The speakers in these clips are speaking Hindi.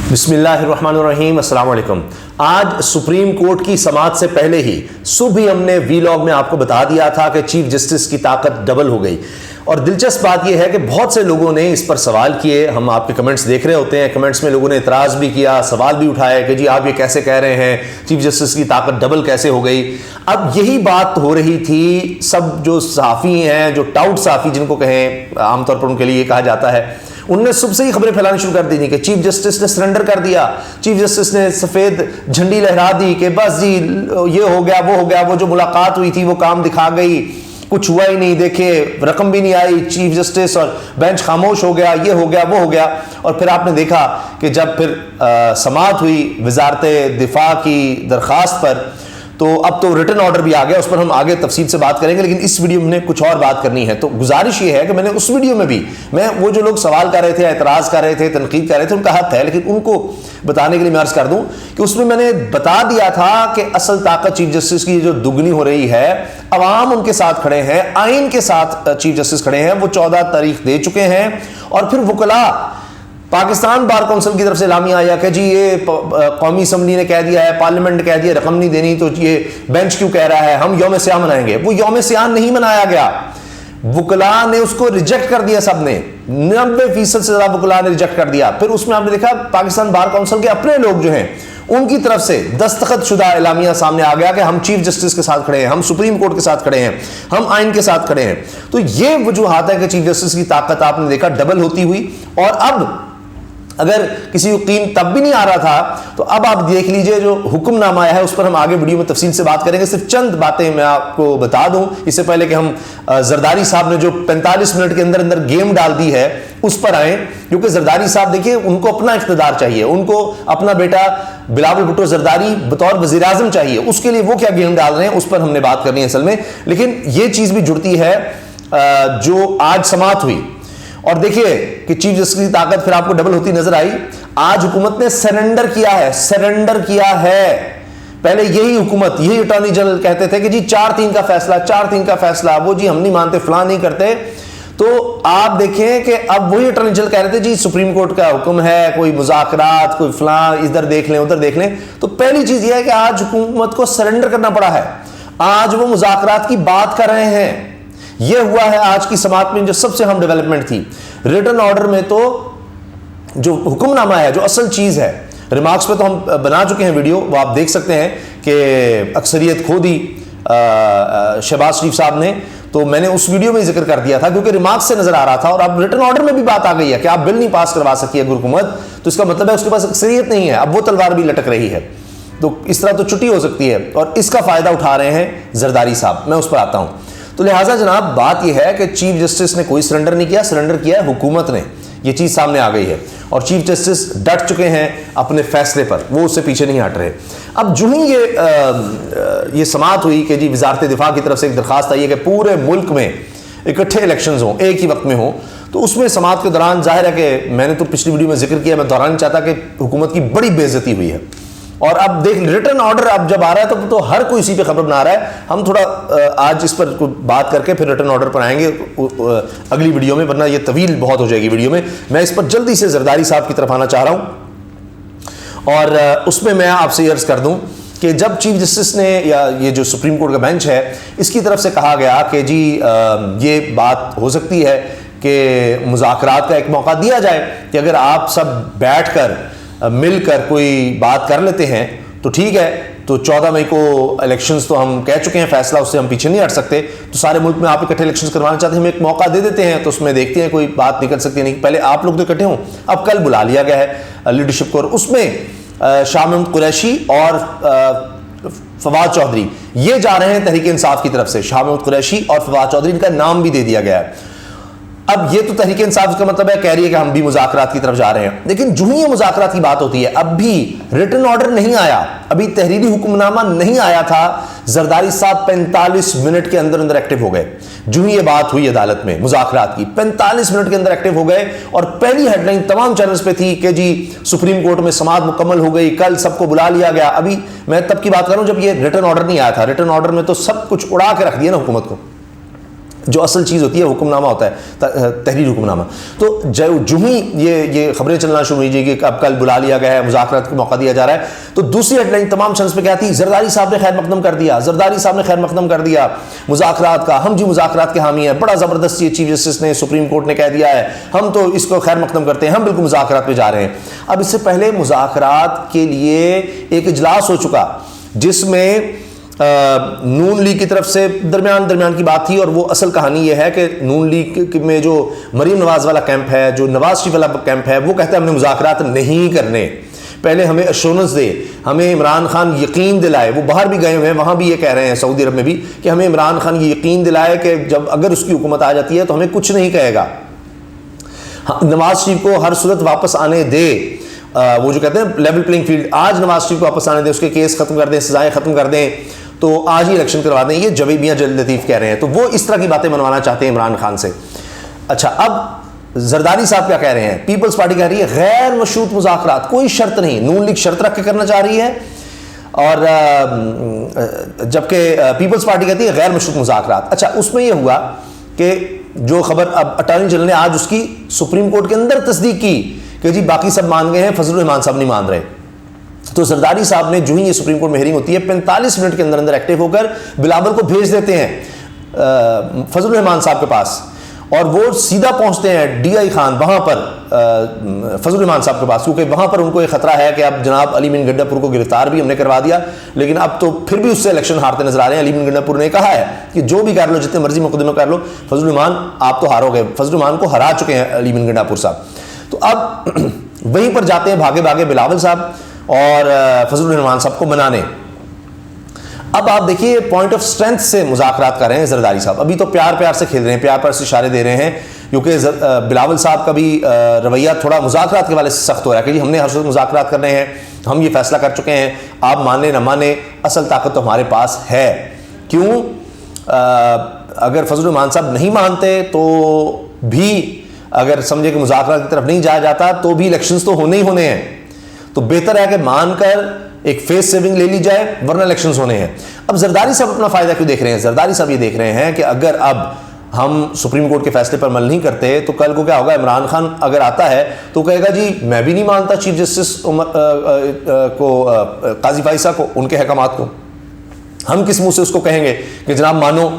बिस्मिल्लाहिर्रहमानिर्रहीम, अस्सलाम वालेकुम। आज सुप्रीम कोर्ट की समाअत से पहले ही सुबह हमने वीलॉग में आपको बता दिया था कि चीफ जस्टिस की ताकत डबल हो गई। और दिलचस्प बात यह है कि बहुत से लोगों ने इस पर सवाल किए। हम आपके कमेंट्स देख रहे होते हैं, कमेंट्स में लोगों ने इतराज़ भी किया, सवाल भी उठाया कि जी आप ये कैसे कह रहे हैं, चीफ जस्टिस की ताकत डबल कैसे हो गई। अब यही बात हो रही थी, सब जो सहाफ़ी हैं, जो टाउट सहाफ़ी जिनको कहें, आमतौर पर उनके लिए ये कहा जाता है, उनने सुबह से ही खबरें फैलानी शुरू कर दी थी कि चीफ जस्टिस ने सरेंडर कर दिया, चीफ जस्टिस ने सफेद झंडी लहरा दी कि बस जी ये हो गया, वो जो मुलाकात हुई थी वो काम दिखा गई, कुछ हुआ ही नहीं, देखे रकम भी नहीं आई, चीफ जस्टिस और बेंच खामोश हो गया, ये हो गया, वो हो गया। और फिर आपने देखा कि जब फिर समाअत हुई वजारत दिफा की दरखास्त पर, तो अब तो रिटन ऑर्डर भी आ गया, उस पर हम आगे तफसील से बात करेंगे, लेकिन इस वीडियो में कुछ और बात करनी है। तो गुजारिश ये है कि मैंने उस वीडियो में भी, मैं वो जो लोग सवाल कर रहे थे, एतराज़ कर रहे थे, तनकीद कर रहे थे, उनका हक है, लेकिन उनको बताने के लिए मैं अर्ज कर दूं कि उसमें मैंने बता दिया था कि असल ताकत चीफ जस्टिस की जो दुगनी हो रही है, अवाम उनके साथ खड़े हैं, आइन के साथ चीफ जस्टिस खड़े हैं, वो 14 तारीख दे चुके हैं। और फिर वकला, पाकिस्तान बार काउंसिल की तरफ से लामिया आया कि जी ये कौमी असम्बली ने कह दिया है, पार्लियामेंट ने कह दिया रकम नहीं देनी, तो ये बेंच क्यों कह रहा है हम यौम सियाह मनाएंगे। वो यौम सियाह नहीं मनाया गया, वकला ने उसको रिजेक्ट कर दिया, सबने 90% से ज्यादा वकला ने रिजेक्ट कर दिया। फिर उसमें आपने देखा पाकिस्तान बार काउंसिल के अपने लोग जो हैं, उनकी तरफ से दस्तखत शुदा एलामिया सामने आ गया कि हम चीफ जस्टिस के साथ खड़े हैं, हम सुप्रीम कोर्ट के साथ खड़े हैं, हम आइन के साथ खड़े हैं। तो ये वजूहात है कि चीफ जस्टिस की ताकत आपने देखा डबल होती हुई। और अब अगर किसी यकीन तब भी नहीं आ रहा था, तो अब आप देख लीजिए जो हुक्मनामा आया है, उस पर हम आगे वीडियो में तफसील से बात करेंगे। सिर्फ चंद बातें मैं आपको बता दूं इससे पहले कि हम जरदारी साहब ने जो 45 मिनट के अंदर अंदर गेम डाल दी है उस पर आए, क्योंकि जरदारी साहब देखिए उनको अपना इख्तिदार चाहिए, उनको अपना बेटा बिलावल भुट्टो जरदारी बतौर वज़ीर आज़म चाहिए, उसके लिए वो क्या गेम डाल रहे हैं उस पर हमने बात करनी है असल में। लेकिन ये चीज भी जुड़ती है जो आज समाअत हुई, और देखिए कि चीफ जस्टिस की ताकत फिर आपको डबल होती नजर आई। आज हुकूमत ने सरेंडर किया है, सरेंडर किया है। पहले यही हुकूमत, यही अटॉर्नी जनरल कहते थे कि जी 4-3 का फैसला, 4-3 का फैसला, वो जी हम नहीं मानते, फलां नहीं करते। तो आप देखें कि अब वही अटॉर्नी जनरल कह रहे थे जी सुप्रीम कोर्ट का हुक्म है, कोई मुज़ाकरात, कोई फलां, इधर देख लें उधर देख लें। तो पहली चीज यह है कि आज हुकूमत को सरेंडर करना पड़ा है, आज वो मुज़ाकरात की बात कर रहे हैं। यह हुआ है आज की समाअत में जो सबसे अहम डेवलपमेंट थी। रिटन ऑर्डर में तो जो हुक्मनामा है, जो असल चीज है, रिमार्क्स पे तो हम बना चुके हैं वीडियो, वो आप देख सकते हैं कि अक्सरियत खो दी शहबाज शरीफ साहब ने, तो मैंने उस वीडियो में जिक्र कर दिया था क्योंकि रिमार्क्स से नजर आ रहा था। और अब रिटन ऑर्डर में भी बात आ गई है कि आप बिल नहीं पास करवा सकी है हुकूमत, तो इसका मतलब है उसके पास अक्सरियत नहीं है, अब वो तलवार भी लटक रही है। तो इस तरह तो छुट्टी हो सकती है, और इसका फायदा उठा रहे हैं जरदारी साहब। मैं उस पर आता हूं। तो लिहाजा जनाब बात यह है कि चीफ जस्टिस ने कोई सरेंडर नहीं किया, सरेंडर किया है हुकूमत ने, यह चीज सामने आ गई है। और चीफ जस्टिस डट चुके हैं अपने फैसले पर, वो उससे पीछे नहीं हट रहे। अब जो ही ये समाअत हुई कि जी वजारत दिफा की तरफ से एक दरखास्त आई है कि पूरे मुल्क में इकट्ठे इलेक्शंस हों, एक ही वक्त में हों, तो उसमें समाअत के दौरान जाहिर है कि मैंने तो पिछली वीडियो में जिक्र किया, मैं दोहराना चाहता कि हुकूमत की बड़ी बेइज्जती हुई है। और अब देख रिटर्न ऑर्डर अब जब आ रहा है तो हर कोई इसी पे खबर बना रहा है। हम थोड़ा आज इस पर बात करके फिर रिटर्न ऑर्डर पर आएंगे अगली वीडियो में, वरना ये तवील बहुत हो जाएगी वीडियो में। मैं इस पर जल्दी से जरदारी साहब की तरफ आना चाह रहा हूं, और उसमें मैं आपसे अर्ज कर दूं कि जब चीफ जस्टिस ने, या ये जो सुप्रीम कोर्ट का बेंच है, इसकी तरफ से कहा गया कि जी ये बात हो सकती है कि मुज़ाकरात का एक मौका दिया जाए कि अगर आप सब बैठ कर मिलकर कोई बात कर लेते हैं तो ठीक है। तो 14 मई को इलेक्शंस तो हम कह चुके हैं, फैसला उससे हम पीछे नहीं हट सकते। तो सारे मुल्क में आप इकट्ठे इलेक्शंस करवाना चाहते हैं, हम एक मौका दे देते हैं, तो उसमें देखते हैं कोई बात निकल सकती है। नहीं, पहले आप लोग तो इकट्ठे हों। अब कल बुला लिया गया है लीडरशिप को, और उसमें शाह महमूद कुरैशी और फवाद चौधरी ये जा रहे हैं तहरीक इंसाफ की तरफ से। शाह महमूद कुरैशी और फवाद चौधरी, इनका नाम भी दे दिया गया है। अब ये तो तहरीक इंसाफ का मतलब है, कह रही है कि हम भी मुज़ाकरात की तरफ जा रहे हैं, लेकिन जो ही ये मुज़ाकरात की बात होती है, अब भी रिटन ऑर्डर नहीं आया, अभी तहरीरी हुक्मनामा नहीं आया था। जरदारी साहब 45 मिनट के अंदर अंदर एक्टिव हो गए। जो ही ये बात हुई अदालत में मुज़ाकरात की, 45 मिनट के अंदर एक्टिव हो गए, और पहली हेडलाइन तमाम चैनल्स पे थी कि जी सुप्रीम कोर्ट में समाअत मुकम्मल हो गई, कल सबको बुला लिया गया। अभी मैं तब की बात कर रहा हूं जब ये रिटन ऑर्डर नहीं आया था। रिटन ऑर्डर में तो सब कुछ उड़ा के रख दिया ना हुकूमत को। जो असल चीज़ होती है हुक्मनामा होता है, तहरीर हुक्मनामा। तो जो ही ये खबरें चलना शुरू हुई कि अब कल बुला लिया गया है, मुज़ाकरात का मौका दिया जा रहा है, तो दूसरी हेडलाइन तमाम चैनल्स पे क्या थी, जरदारी साहब ने खैर मकदम कर दिया, जरदारी साहब ने खैर मकदम कर दिया मुज़ाकरात का, हम जी मुज़ाकरात के हामी हैं, बड़ा ज़बरदस्त ये चीफ जस्टिस ने सुप्रीम कोर्ट ने कह दिया है, हम तो इसको खैर मकदम करते हैं, हम बिल्कुल मुज़ाकरात पे जा रहे हैं। अब इससे पहले मुज़ाकरात के लिए एक इजलास हो चुका जिसमें नून लीग की तरफ से दरमियान की बात थी, और वो असल कहानी ये है कि नून लीग में जो मरीम नवाज वाला कैंप है, जो नवाज शरीफ वाला कैंप है, वो कहते हैं हमने मुज़ाकरात नहीं करने, पहले हमें एश्योरेंस दे, हमें इमरान खान यकीन दिलाए। वो बाहर भी गए हुए हैं, वहाँ भी ये कह रहे हैं सऊदी अरब में भी कि हमें इमरान खान ये यकीन दिलाए कि जब अगर उसकी हुकूमत आ जाती है तो हमें कुछ नहीं कहेगा, नवाज शरीफ को हर सूरत वापस आने दे, वो जो कहते हैं लेवल प्लेइंग फील्ड, आज नवाज शरीफ को वापस आने दें, उसके केस खत्म कर दें, सजाएं खत्म कर दें, तो आज ही इलेक्शन करवा दें। ये जवेद मियां जलील लतीफ कह रहे हैं, तो वो इस तरह की बातें मनवाना चाहते हैं इमरान खान से। अच्छा, अब जरदारी साहब क्या कह रहे हैं, पीपल्स पार्टी कह रही है गैर मशरूत मुज़ाकरात, कोई शर्त नहीं, नून लीग शर्त रख के करना चाह रही है, और जबकि पीपल्स पार्टी कहती है गैर मशरूत मुज़ाकरात। अच्छा, उसमें यह हुआ कि जो खबर अब अटॉर्नी जनरल ने आज उसकी सुप्रीम कोर्ट के अंदर तस्दीक की कि जी बाकी सब मान गए हैं, फजलुर रहमान साहब नहीं मान रहे। तो जरदारी साहब ने जो ही ये सुप्रीम कोर्ट में हियरिंग होती है 45 मिनट के अंदर एक्टिव होकर बिलावल को भेज देते हैं फजलुर रहमान साहब के पास, और वो सीधा पहुंचते हैं DI खान वहां पर फजलुर रहमान साहब के पास, क्योंकि वहां पर उनको एक खतरा है कि अब जनाब अली मीन गंडापुर को गिरफ्तार भी हमने करवा दिया, लेकिन अब तो फिर भी उससे इलेक्शन हारते नजर आ रहे हैं। अली मीन गंडापुर ने कहा है कि जो भी कर लो, जितने मर्जी मुकदमे कर लो, फजलुर रहमान आप तो हारोगे, फजलुर रहमान को हरा चुके हैं अली मीन गंडापुर साहब। तो अब वहीं पर जाते हैं भागे भागे बिलावल साहब और फजलुर रहमान साहब को मनाने। अब आप देखिए पॉइंट ऑफ स्ट्रेंथ से मुज़ाकरात कर रहे हैं जरदारी साहब, अभी तो प्यार से खेल रहे हैं, प्यार से इशारे दे रहे हैं, क्योंकि बिलावल साहब का भी रवैया थोड़ा मुज़ाकरात के वाले से सख्त हो रहा है कि जी हमने हर सूरत मुज़ाकरात करने हैं, हम ये फैसला कर चुके हैं, आप माने ना माने असल ताकत तो हमारे पास है। क्यों? अगर फजलुर रहमान साहब नहीं मानते तो भी, अगर समझे कि मुज़ाकरात की तरफ नहीं जाया जाता तो भी इलेक्शंस तो होने ही होने हैं, तो बेहतर है कि मानकर एक फेस सेविंग ले ली जाए, वरना इलेक्शंस होने हैं। अब जरदारी साहब अपना फायदा क्यों देख रहे हैं? जरदारी साहब ये देख रहे हैं कि अगर अब हम सुप्रीम कोर्ट के फैसले पर अमल नहीं करते तो कल को क्या होगा, इमरान खान अगर आता है तो कहेगा जी मैं भी नहीं मानता चीफ जस्टिस काजी फाइसा को, उनके अहकामात को, हम किस मुंह से उसको कहेंगे कि जनाब मानो,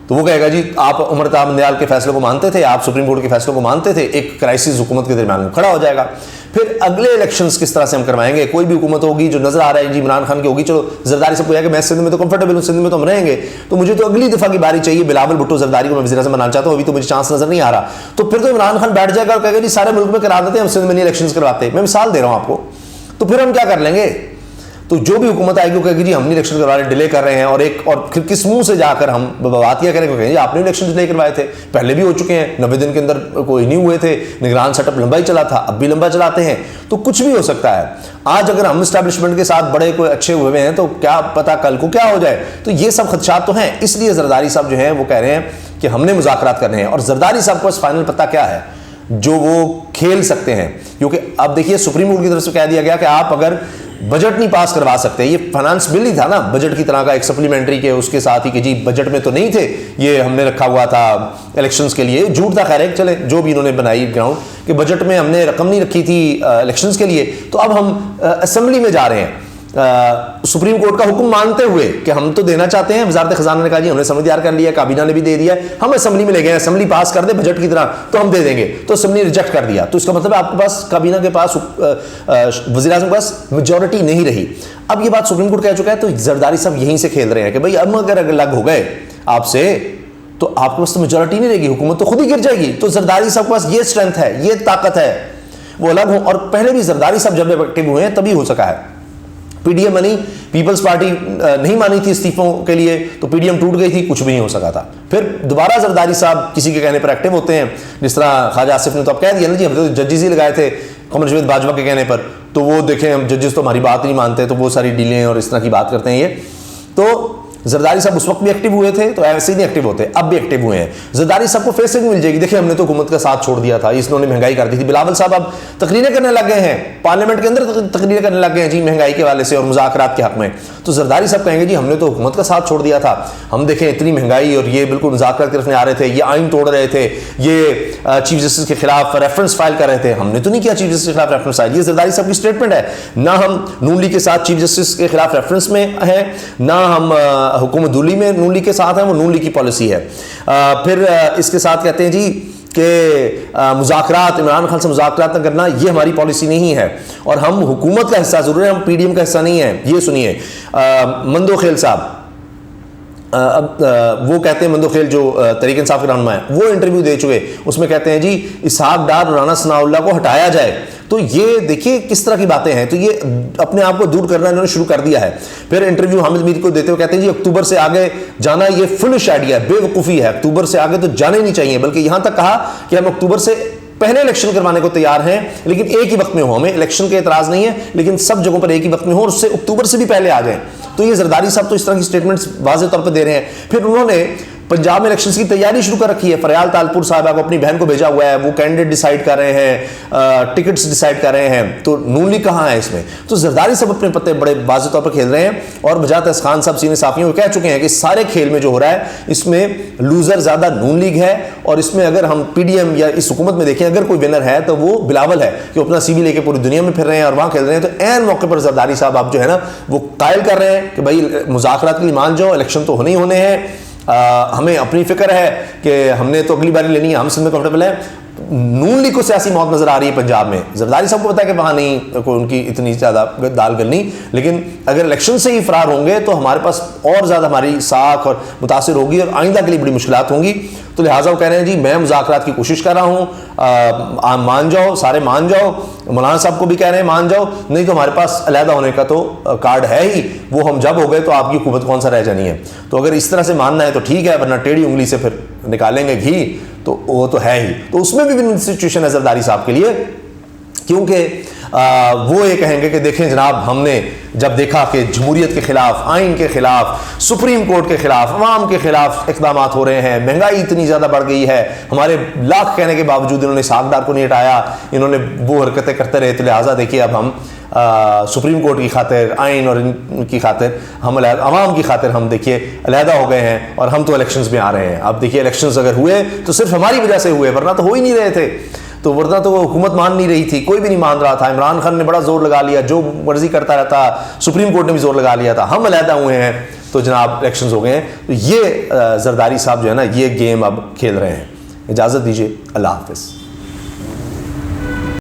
तो वो कहेगा जी आप उमर ताब नंदयाल के फैसले को मानते थे, आप सुप्रीम कोर्ट के फैसलों को मानते थे, एक क्राइसिस हुकूमत के दरमियान खड़ा हो जाएगा। फिर अगले इलेक्शंस किस तरह से हम करवाएंगे? कोई भी हुकूमत होगी जो नजर आ रहा है जी इमरान खान की होगी, चलो जरदारी साहब को कि मैं सिंध में तो कंफर्टेबल हूँ, सिंध में तो हम रहेंगे, तो मुझे तो अगली दफा की बारी चाहिए, बिलावल भुट्टो जरदारी को मैं वज़ीर आज़म बनाना चाहता हूँ, अभी तो मुझे चांस नजर नहीं आ रहा। तो फिर तो इमरान खान बैठ जाएगा और कहेगा जी सारे मुल्क में करा देते हैं, हम सिंध में नहीं इलेक्शन करवाते। मैं मिसाल दे रहा हूँ आपको। तो फिर हम क्या कर लेंगे? तो जो भी हुकूमत आएगी वो कहेगी जी हम नहीं इलेक्शन करवा रहे, डिले कर रहे हैं, और फिर किस मुंह से जाकर हम बात क्या करेंगे? जी आपने इलेक्शन डिले करवाए थे, पहले भी हो चुके हैं, 90 दिन के अंदर कोई नहीं हुए थे, निगरान सेटअप लंबा ही चला था, अब भी लंबा चलाते हैं। तो कुछ भी हो सकता है। आज अगर हम एस्टैब्लिशमेंट के साथ बड़े कोई अच्छे हुए हैं तो क्या पता कल को क्या हो जाए। तो ये सब खदशात तो हैं, इसलिए जरदारी साहब जो है वो कह रहे हैं कि हमने मुज़ाकरात करने हैं। और जरदारी साहब को फाइनल पता क्या है जो वो खेल सकते हैं, क्योंकि अब देखिए सुप्रीम कोर्ट की तरफ से कह दिया गया कि आप अगर बजट नहीं पास करवा सकते, ये फाइनेंस बिल ही था ना बजट की तरह का, एक सप्लीमेंट्री के उसके साथ ही कि जी बजट में तो नहीं थे, ये हमने रखा हुआ था इलेक्शंस के लिए, झूठ था खैर है, चले जो भी इन्होंने बनाई ग्राउंड कि बजट में हमने रकम नहीं रखी थी इलेक्शंस के लिए। तो अब हम असेंबली में जा रहे हैं सुप्रीम कोर्ट का हुक्म मानते हुए कि हम तो देना चाहते हैं। वजारत खजाना ने कहा जी हमने समझ तैयार कर लिया, काबीना ने भी दे दिया, हम असेंबली में ले गए, असेंबली पास कर दे बजट की तरह तो हम दे देंगे, तो असेंबली रिजेक्ट कर दिया। तो इसका मतलब है आपके पास काबीना के पास वज़ीर आज़म के पास मेजॉरिटी नहीं रही। अब ये बात सुप्रीम कोर्ट कह चुका है, तो जरदारी साहब यहीं से खेल रहे हैं कि भाई अब अगर अलग हो गए आपसे तो आपके पास तो मेजॉरिटी नहीं रहेगी, हुकूमत तो खुद ही गिर जाएगी। तो जरदारी साहब के पास ये स्ट्रेंथ है, ये ताकत है, वो अलग हो। और पहले भी जरदारी साहब जब एक्टिव हुए हैं तभी हो सका है। पीडीएम बनी, पीपल्स पार्टी नहीं मानी थी इस्तीफों के लिए, तो पीडीएम टूट गई थी, कुछ भी नहीं हो सका था। फिर दोबारा जरदारी साहब किसी के कहने पर एक्टिव होते हैं, जिस तरह ख्वाजा आसिफ ने तो अब कह दिया ना जी हमने तो जजेस ही लगाए थे कमर जवेद बाजवा के कहने पर, तो वो देखें हम जजेस तो हमारी बात नहीं मानते, तो वो सारी डीलें और इस तरह की बात करते हैं ये। तो जरदारी साहब उस वक्त भी एक्टिव हुए थे, तो ऐसे ही नहीं एक्टिव होते। अब भी एक्टिव हुए हैं। जरदारी साहब को फेस मिल जाएगी, देखिए हमने तो हुकूमत का साथ छोड़ दिया था, इन्होंने महंगाई कर दी थी। बिलावल साहब अब तकरीरें करने लग गए हैं, पार्लियामेंट के अंदर तकरीरें करने लग गए हैं जी महंगाई के वाले से और मुज़ाकरात के हक में। तो जरदारी साहब कहेंगे जी हमने तो हुकूमत का साथ छोड़ दिया था, हम देखें इतनी महंगाई और ये बिल्कुल मुज़ाकरात की तरफ आ रहे थे, ये आइन तोड़ रहे थे, ये चीफ जस्टिस के खिलाफ रेफरेंस फाइल कर रहे थे, हमने तो नहीं किया चीफ जस्टिस के खिलाफ रेफरेंस फाइल। ये जरदारी साहब की स्टेटमेंट है। ना हम नून लीग के साथ चीफ जस्टिस के खिलाफ रेफरेंस में है, ना हम हुकूमत दूली में नून लीग के साथ हैं, वो नून लीग की पॉलिसी है। फिर इसके साथ कहते हैं जी कि मुज़ाकरात, इमरान खान से मुज़ाकरात न करना ये हमारी पॉलिसी नहीं है और हम हुकूमत का हिस्सा जरूर है, हम पीडीएम का हिस्सा नहीं है। ये सुनिए मंदोखेल साहब, वो कहते हैं, मंदोखेल जो तहरीक इंसाफ के रहनुमा है, वो इंटरव्यू दे चुके, उसमें कहते हैं जी इसहाक डार और राना सनाउल्लाह को हटाया जाए। तो ये देखिए किस तरह की बातें हैं, तो ये अपने आप को दूर करना इन्होंने शुरू कर दिया है। फिर इंटरव्यू हामिद मीर को देते हुए कहते हैं जी अक्टूबर से आगे जाना ये फुलिश आइडिया है, बेवकूफ़ी है, अक्टूबर से आगे तो जाने नहीं चाहिए, बल्कि यहां तक कहा कि हम अक्टूबर से पहले इलेक्शन करवाने को तैयार हैं, लेकिन एक ही वक्त में हो, हमें इलेक्शन के एतराज नहीं है, लेकिन सब जगहों पर एक ही वक्त में हो और उससे अक्टूबर से भी पहले आ जाए। तो ये जरदारी साहब तो इस तरह की स्टेटमेंट्स वाज़ेह तौर पर दे रहे हैं। फिर उन्होंने पंजाब में इलेक्शंस की तैयारी शुरू कर रखी है, फरियाल तालपुर साहबा को अपनी बहन को भेजा हुआ है, वो कैंडिडेट डिसाइड कर रहे हैं, टिकट्स डिसाइड कर रहे हैं। तो नून लीग कहाँ है इसमें? तो जरदारी साहब अपने पत्ते बड़े वाज़ेह तौर पर खेल रहे हैं और बजात खान साहब सीनियर साफियों को कह चुके हैं कि सारे खेल में जो हो रहा है इसमें लूजर ज्यादा नून लीग है और इसमें अगर हम पीडीएम या इस हुकूमत में देखें अगर कोई विनर है तो वो बिलावल है, कि अपना सीवी लेके पूरी दुनिया में फिर रहे हैं और वहां खेल रहे हैं। तो ऐन मौके पर जरदारी साहब आप जो है ना वो कायल कर रहे हैं कि भाई मुज़ाकरात के लिए मान जाओ, इलेक्शन तो होने ही होने हैं, हमें अपनी फिक्र है कि हमने तो अगली बारी लेनी है, हम सिंध में कंफर्टेबल है। नून लीग को सियासी मौत नजर आ रही है पंजाब में। जरदारी साहब को पता है कि वहां नहीं कोई उनकी इतनी ज्यादा दाल गलनी, लेकिन अगर इलेक्शन से ही फरार होंगे तो हमारे पास और ज्यादा हमारी साख और मुतासिर होगी और आइंदा के लिए बड़ी मुश्किलात होंगी। तो लिहाजा वो कह रहे हैं जी मैं मुज़ाकरात की कोशिश कर रहा हूँ, मान जाओ, सारे मान जाओ, मौलाना साहब को भी कह रहे हैं मान जाओ, नहीं तो हमारे पास अलहदा होने का तो कार्ड है ही, वो हम जब हो गए तो आपकी हुकूमत कौन सा रह जानी है। तो अगर इस तरह से मानना है तो ठीक है, वरना टेढ़ी उंगली से फिर निकालेंगे घी, तो वो तो है ही। तो उसमें भी विन सिचुएशन है जरदारी साहब के लिए, क्योंकि वो ये कहेंगे कि देखें जनाब, हमने जब देखा कि जमहूरियत के खिलाफ, आइन के खिलाफ, सुप्रीम कोर्ट के खिलाफ, अवाम के खिलाफ इक़दाम हो रहे हैं, महंगाई इतनी ज़्यादा बढ़ गई है, हमारे लाख कहने के बावजूद इन्होंने सागदार को नहीं हटाया, इन्होंने वो हरकतें करते रहे, तो लिहाजा देखिए अब हम सुप्रीम कोर्ट की खातिर, आइन और इनकी खातिर, हम अवाम की खातिर हम देखिए अलहदा हो गए हैं और हम तो इलेक्शंस में आ रहे हैं। अब देखिए इलेक्शंस अगर हुए तो सिर्फ हमारी वजह से हुए, वरना तो हो ही नहीं रहे थे। तो वरना तो हुकूमत मान नहीं रही थी, कोई भी नहीं मान रहा था। इमरान खान ने बड़ा जोर लगा लिया, जो मर्जी करता रहता, सुप्रीम कोर्ट ने भी जोर लगा लिया था, हम अलहदा हुए हैं तो जनाब इलेक्शंस हो गए हैं। तो ये जरदारी साहब जो है ना ये गेम अब खेल रहे हैं। इजाज़त दीजिए, अल्लाह हाफ़िज़।